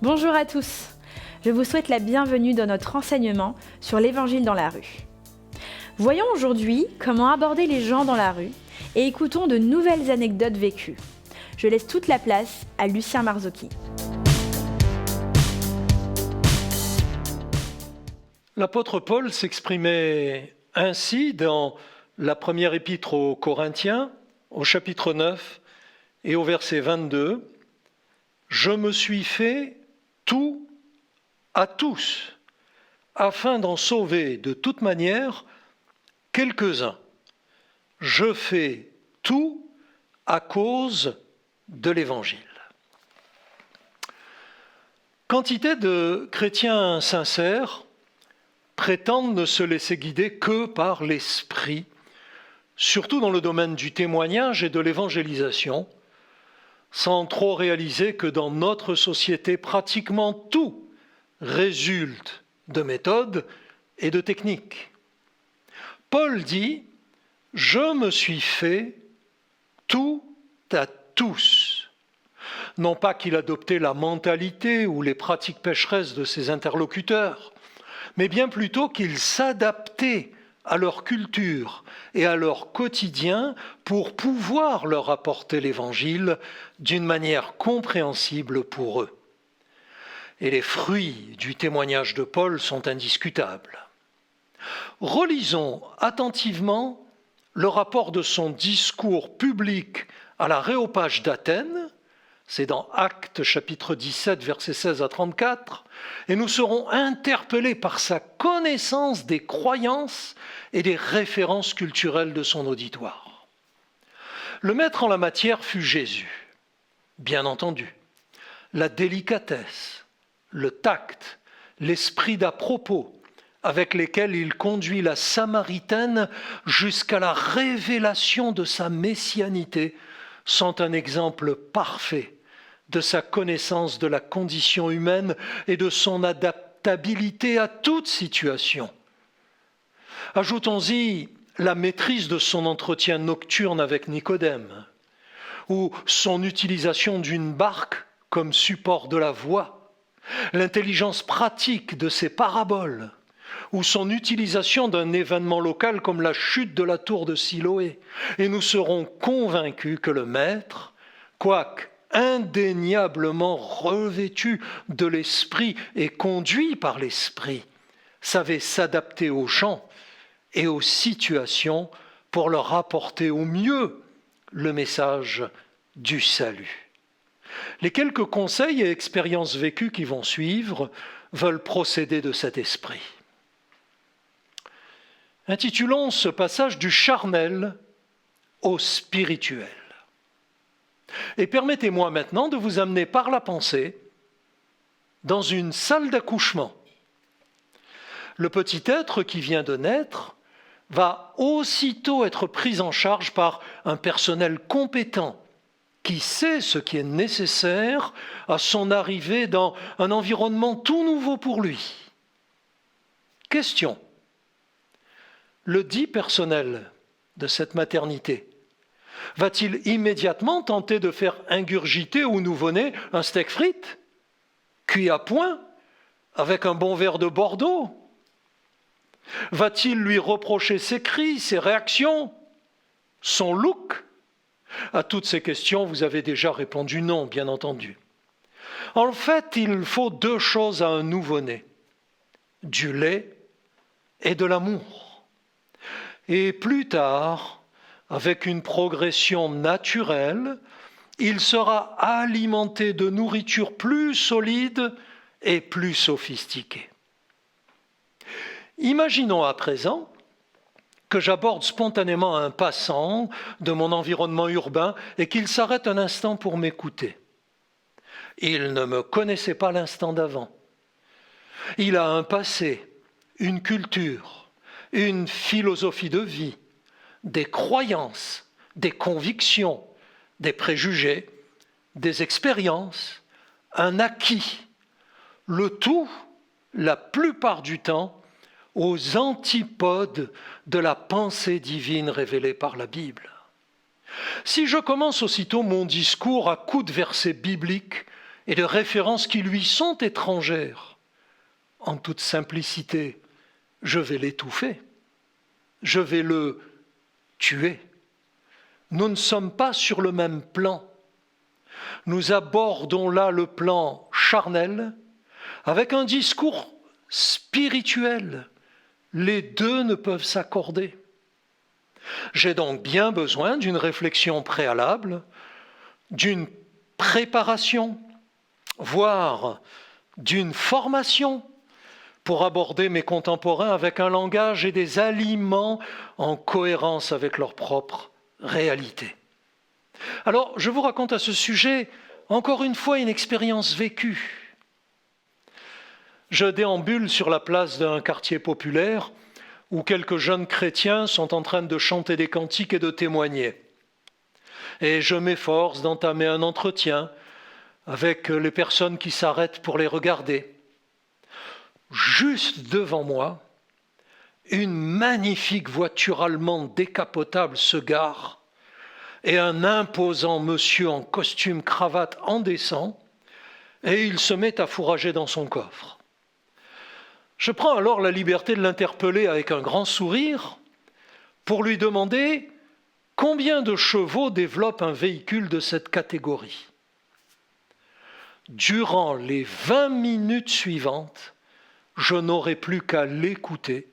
Bonjour à tous, je vous souhaite la bienvenue dans notre enseignement sur l'Évangile dans la rue. Voyons aujourd'hui comment aborder les gens dans la rue et écoutons de nouvelles anecdotes vécues. Je laisse toute la place à Lucien Marzocchi. L'apôtre Paul s'exprimait ainsi dans la première épître aux Corinthiens, au chapitre 9 et au verset 22. « Je me suis fait tout à tous, afin d'en sauver de toute manière quelques-uns. Je fais tout à cause de l'Évangile. » Quantité de chrétiens sincères prétendent ne se laisser guider que par l'Esprit, surtout dans le domaine du témoignage et de l'évangélisation, sans trop réaliser que dans notre société, pratiquement tout résulte de méthodes et de techniques. Paul dit « Je me suis fait tout à tous ». Non pas qu'il adoptait la mentalité ou les pratiques pécheresses de ses interlocuteurs, mais bien plutôt qu'il s'adaptait à leur culture et à leur quotidien pour pouvoir leur apporter l'Évangile d'une manière compréhensible pour eux. Et les fruits du témoignage de Paul sont indiscutables. Relisons attentivement le rapport de son discours public à l'Aréopage d'Athènes, c'est dans Actes chapitre 17, versets 16 à 34, et nous serons interpellés par sa connaissance des croyances et des références culturelles de son auditoire. Le maître en la matière fut Jésus, bien entendu. La délicatesse, le tact, l'esprit d'à-propos avec lesquels il conduit la Samaritaine jusqu'à la révélation de sa messianité sont un exemple parfait de sa connaissance de la condition humaine et de son adaptabilité à toute situation. Ajoutons-y la maîtrise de son entretien nocturne avec Nicodème, ou son utilisation d'une barque comme support de la voix, l'intelligence pratique de ses paraboles, ou son utilisation d'un événement local comme la chute de la tour de Siloé, et nous serons convaincus que le Maître, quoique indéniablement revêtu de l'Esprit et conduit par l'Esprit, savait s'adapter aux gens et aux situations pour leur apporter au mieux le message du salut. Les quelques conseils et expériences vécues qui vont suivre veulent procéder de cet esprit. Intitulons ce passage du charnel au spirituel. Et permettez-moi maintenant de vous amener par la pensée dans une salle d'accouchement. Le petit être qui vient de naître va aussitôt être pris en charge par un personnel compétent qui sait ce qui est nécessaire à son arrivée dans un environnement tout nouveau pour lui. Question. Le dit personnel de cette maternité va-t-il immédiatement tenter de faire ingurgiter au nouveau-né un steak frites, cuit à point, avec un bon verre de Bordeaux? Va-t-il lui reprocher ses cris, ses réactions, son look? À toutes ces questions, vous avez déjà répondu non, bien entendu. En fait, il faut deux choses à un nouveau-né, du lait et de l'amour. Et plus tard, avec une progression naturelle, il sera alimenté de nourriture plus solide et plus sophistiquée. Imaginons à présent que j'aborde spontanément un passant de mon environnement urbain et qu'il s'arrête un instant pour m'écouter. Il ne me connaissait pas l'instant d'avant. Il a un passé, une culture, une philosophie de vie, des croyances, des convictions, des préjugés, des expériences, un acquis. Le tout, la plupart du temps, aux antipodes de la pensée divine révélée par la Bible. Si je commence aussitôt mon discours à coups de versets bibliques et de références qui lui sont étrangères, en toute simplicité, je vais l'étouffer, je vais le tuer. Nous ne sommes pas sur le même plan. Nous abordons là le plan charnel avec un discours spirituel. Les deux ne peuvent s'accorder. J'ai donc bien besoin d'une réflexion préalable, d'une préparation, voire d'une formation pour aborder mes contemporains avec un langage et des aliments en cohérence avec leur propre réalité. Alors, je vous raconte à ce sujet, encore une fois, une expérience vécue. Je déambule sur la place d'un quartier populaire où quelques jeunes chrétiens sont en train de chanter des cantiques et de témoigner. Et je m'efforce d'entamer un entretien avec les personnes qui s'arrêtent pour les regarder. Juste devant moi, une magnifique voiture allemande décapotable se gare et un imposant monsieur en costume cravate en descend et il se met à fourrager dans son coffre. Je prends alors la liberté de l'interpeller avec un grand sourire pour lui demander combien de chevaux développe un véhicule de cette catégorie. Durant les 20 minutes suivantes, je n'aurai plus qu'à l'écouter,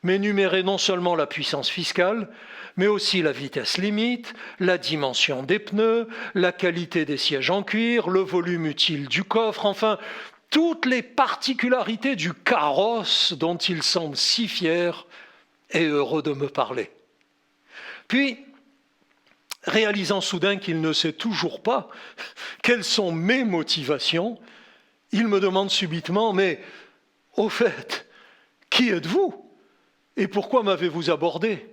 m'énumérer non seulement la puissance fiscale, mais aussi la vitesse limite, la dimension des pneus, la qualité des sièges en cuir, le volume utile du coffre, enfin, toutes les particularités du carrosse dont il semble si fier et heureux de me parler. Puis, réalisant soudain qu'il ne sait toujours pas quelles sont mes motivations, il me demande subitement « Mais, au fait, qui êtes-vous et pourquoi m'avez-vous abordé ?»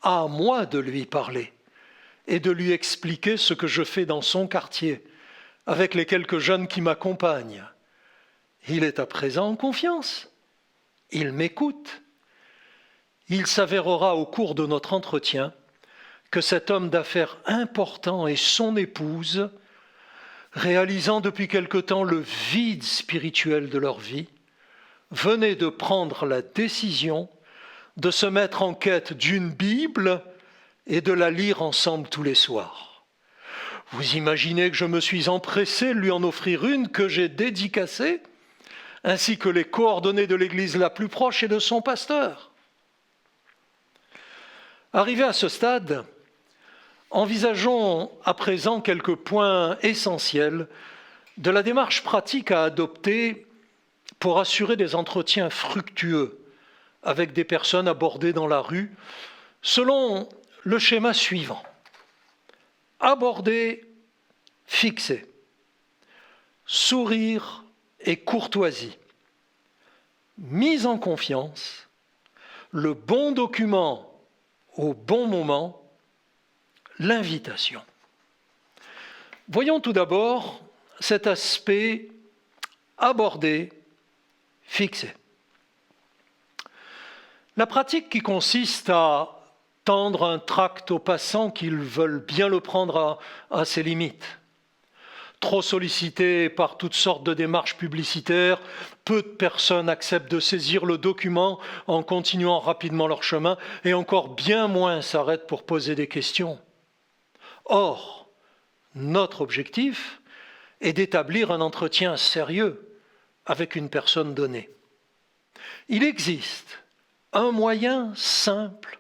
À moi de lui parler et de lui expliquer ce que je fais dans son quartier avec les quelques jeunes qui m'accompagnent. Il est à présent en confiance. Il m'écoute. Il s'avérera au cours de notre entretien que cet homme d'affaires important et son épouse, réalisant depuis quelque temps le vide spirituel de leur vie, venaient de prendre la décision de se mettre en quête d'une Bible et de la lire ensemble tous les soirs. Vous imaginez que je me suis empressé de lui en offrir une que j'ai dédicacée, ainsi que les coordonnées de l'église la plus proche et de son pasteur. Arrivé à ce stade, envisageons à présent quelques points essentiels de la démarche pratique à adopter pour assurer des entretiens fructueux avec des personnes abordées dans la rue, selon le schéma suivant. Aborder, fixer. Sourire et courtoisie. Mise en confiance. Le bon document au bon moment. L'invitation. Voyons tout d'abord cet aspect aborder, fixer. La pratique qui consiste à tendre un tract aux passants qui veulent bien le prendre à ses limites. Trop sollicités par toutes sortes de démarches publicitaires, peu de personnes acceptent de saisir le document en continuant rapidement leur chemin et encore bien moins s'arrêtent pour poser des questions. Or, notre objectif est d'établir un entretien sérieux avec une personne donnée. Il existe un moyen simple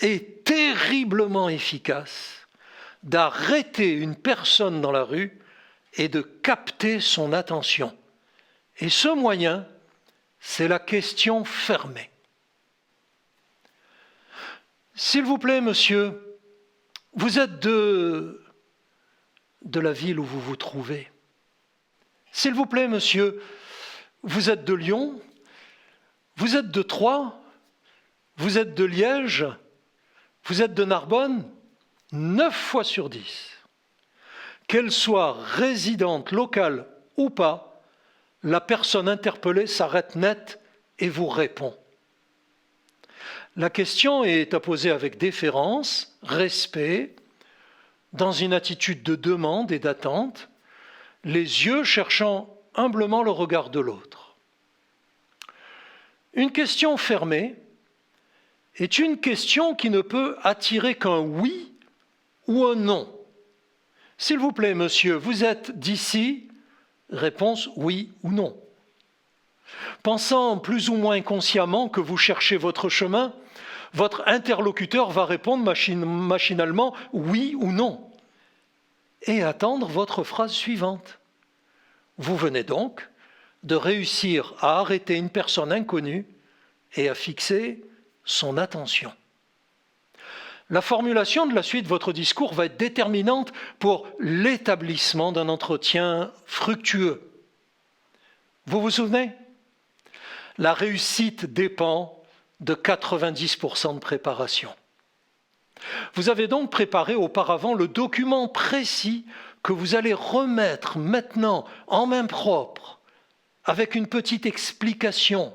et terriblement efficace d'arrêter une personne dans la rue et de capter son attention. Et ce moyen, c'est la question fermée. S'il vous plaît, monsieur, vous êtes de la ville où vous vous trouvez. S'il vous plaît, monsieur, vous êtes de Lyon, vous êtes de Troyes, vous êtes de Liège, vous êtes de Narbonne, 9 fois sur 10. Qu'elle soit résidente locale ou pas, la personne interpellée s'arrête net et vous répond. La question est à poser avec déférence, respect, dans une attitude de demande et d'attente, les yeux cherchant humblement le regard de l'autre. Une question fermée est une question qui ne peut attirer qu'un oui ou un non. S'il vous plaît, monsieur, vous êtes d'ici? Réponse oui ou non. Pensant plus ou moins consciemment que vous cherchez votre chemin, votre interlocuteur va répondre machinalement oui ou non et attendre votre phrase suivante. Vous venez donc de réussir à arrêter une personne inconnue et à fixer son attention. La formulation de la suite de votre discours va être déterminante pour l'établissement d'un entretien fructueux. Vous vous souvenez? La réussite dépend de 90% de préparation. Vous avez donc préparé auparavant le document précis que vous allez remettre maintenant en main propre, avec une petite explication,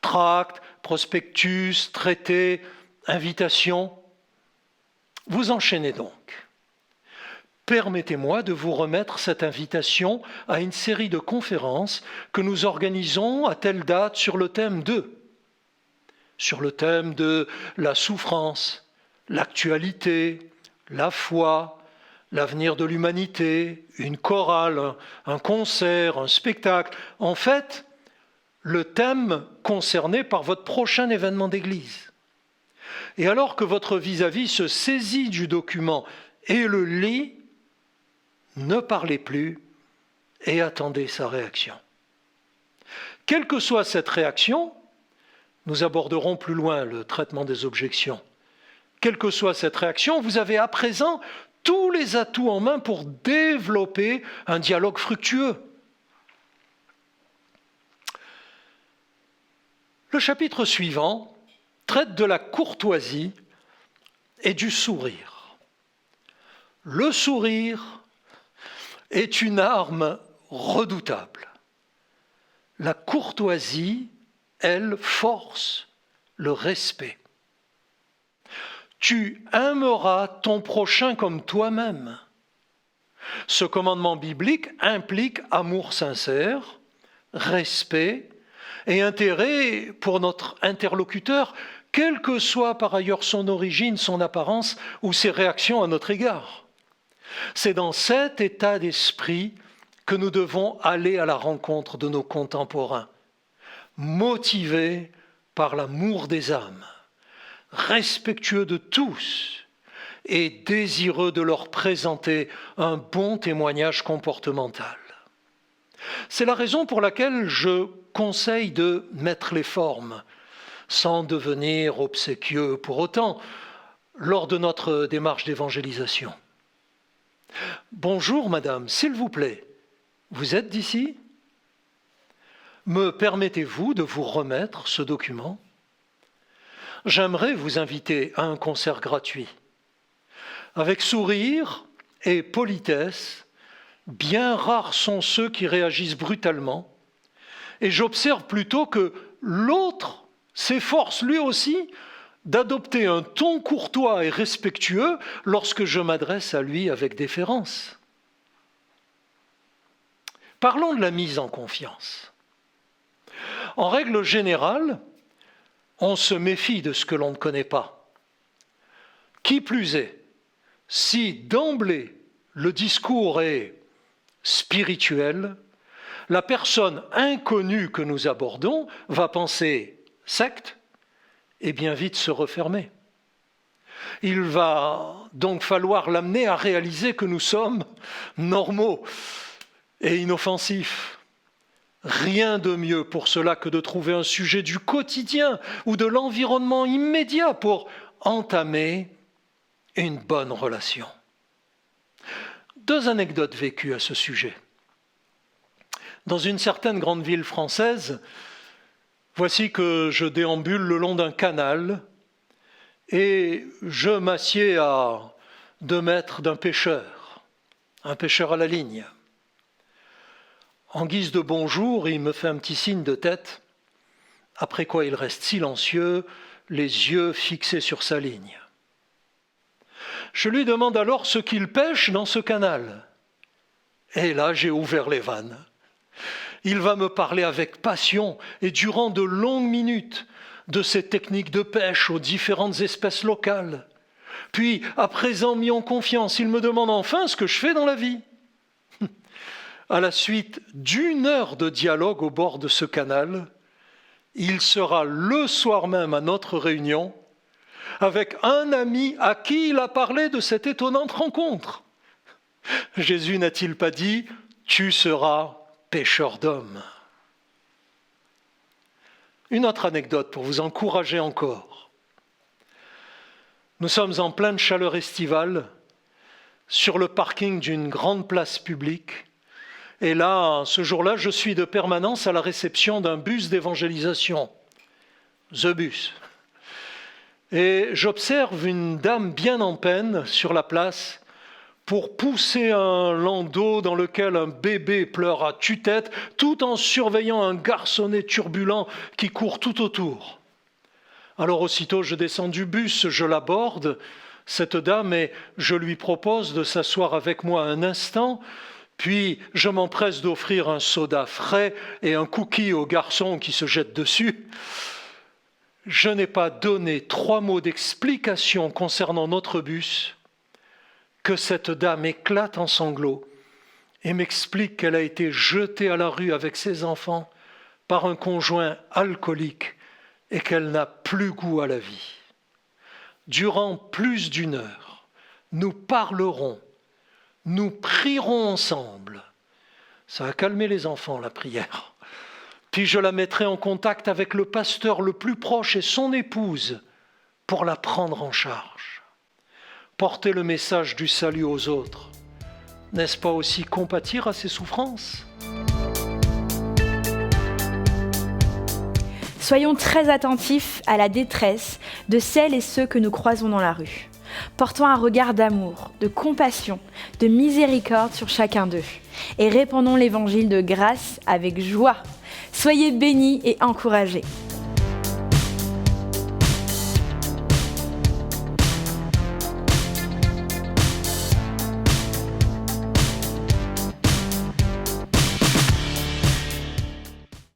tract, prospectus, traité, invitation. Vous enchaînez donc. Permettez-moi de vous remettre cette invitation à une série de conférences que nous organisons à telle date sur le thème de la souffrance, l'actualité, la foi, l'avenir de l'humanité, une chorale, un concert, un spectacle. En fait, le thème concerné par votre prochain événement d'église. Et alors que votre vis-à-vis se saisit du document et le lit, ne parlez plus et attendez sa réaction. Quelle que soit cette réaction, nous aborderons plus loin le traitement des objections. Quelle que soit cette réaction, vous avez à présent tous les atouts en main pour développer un dialogue fructueux. Le chapitre suivant traite de la courtoisie et du sourire. Le sourire est une arme redoutable. La courtoisie, elle, force le respect. Tu aimeras ton prochain comme toi-même. Ce commandement biblique implique amour sincère, respect et intérêt pour notre interlocuteur, quelle que soit par ailleurs son origine, son apparence ou ses réactions à notre égard. C'est dans cet état d'esprit que nous devons aller à la rencontre de nos contemporains, motivés par l'amour des âmes, respectueux de tous et désireux de leur présenter un bon témoignage comportemental. C'est la raison pour laquelle je conseille de mettre les formes, sans devenir obséquieux pour autant, lors de notre démarche d'évangélisation. Bonjour madame, s'il vous plaît, vous êtes d'ici? Me permettez-vous de vous remettre ce document? J'aimerais vous inviter à un concert gratuit. Avec sourire et politesse, bien rares sont ceux qui réagissent brutalement, et j'observe plutôt que l'autre s'efforce lui aussi d'adopter un ton courtois et respectueux lorsque je m'adresse à lui avec déférence. Parlons de la mise en confiance. En règle générale, on se méfie de ce que l'on ne connaît pas. Qui plus est, si d'emblée le discours est spirituel, la personne inconnue que nous abordons va penser secte et bien vite se refermer. Il va donc falloir l'amener à réaliser que nous sommes normaux et inoffensifs. Rien de mieux pour cela que de trouver un sujet du quotidien ou de l'environnement immédiat pour entamer une bonne relation. 2 anecdotes vécues à ce sujet. Dans une certaine grande ville française, voici que je déambule le long d'un canal et je m'assieds à 2 mètres d'un pêcheur, un pêcheur à la ligne. En guise de bonjour, il me fait un petit signe de tête, après quoi il reste silencieux, les yeux fixés sur sa ligne. Je lui demande alors ce qu'il pêche dans ce canal. Et là, j'ai ouvert les vannes. Il va me parler avec passion et durant de longues minutes de ses techniques de pêche aux différentes espèces locales. Puis, à présent mis en confiance, il me demande enfin ce que je fais dans la vie. À la suite d'1 heure de dialogue au bord de ce canal, il sera le soir même à notre réunion avec un ami à qui il a parlé de cette étonnante rencontre. Jésus n'a-t-il pas dit « Tu seras pêcheur d'hommes ». Une autre anecdote pour vous encourager encore. Nous sommes en pleine chaleur estivale, sur le parking d'une grande place publique. Et là, ce jour-là, je suis de permanence à la réception d'un bus d'évangélisation, The Bus. Et j'observe une dame bien en peine sur la place pour pousser un landau dans lequel un bébé pleure à tue-tête, tout en surveillant un garçonnet turbulent qui court tout autour. Alors aussitôt je descends du bus, je l'aborde, cette dame, et je lui propose de s'asseoir avec moi un instant, puis je m'empresse d'offrir un soda frais et un cookie au garçon qui se jette dessus. Je n'ai pas donné 3 mots d'explication concernant notre bus que cette dame éclate en sanglots et m'explique qu'elle a été jetée à la rue avec ses enfants par un conjoint alcoolique et qu'elle n'a plus goût à la vie. Durant plus d'1 heure, nous parlerons, nous prierons ensemble. Ça a calmé les enfants, la prière. Puis je la mettrai en contact avec le pasteur le plus proche et son épouse pour la prendre en charge. Porter le message du salut aux autres, n'est-ce pas aussi compatir à ses souffrances ? Soyons très attentifs à la détresse de celles et ceux que nous croisons dans la rue. Portons un regard d'amour, de compassion, de miséricorde sur chacun d'eux et répandons l'évangile de grâce avec joie. Soyez bénis et encouragés.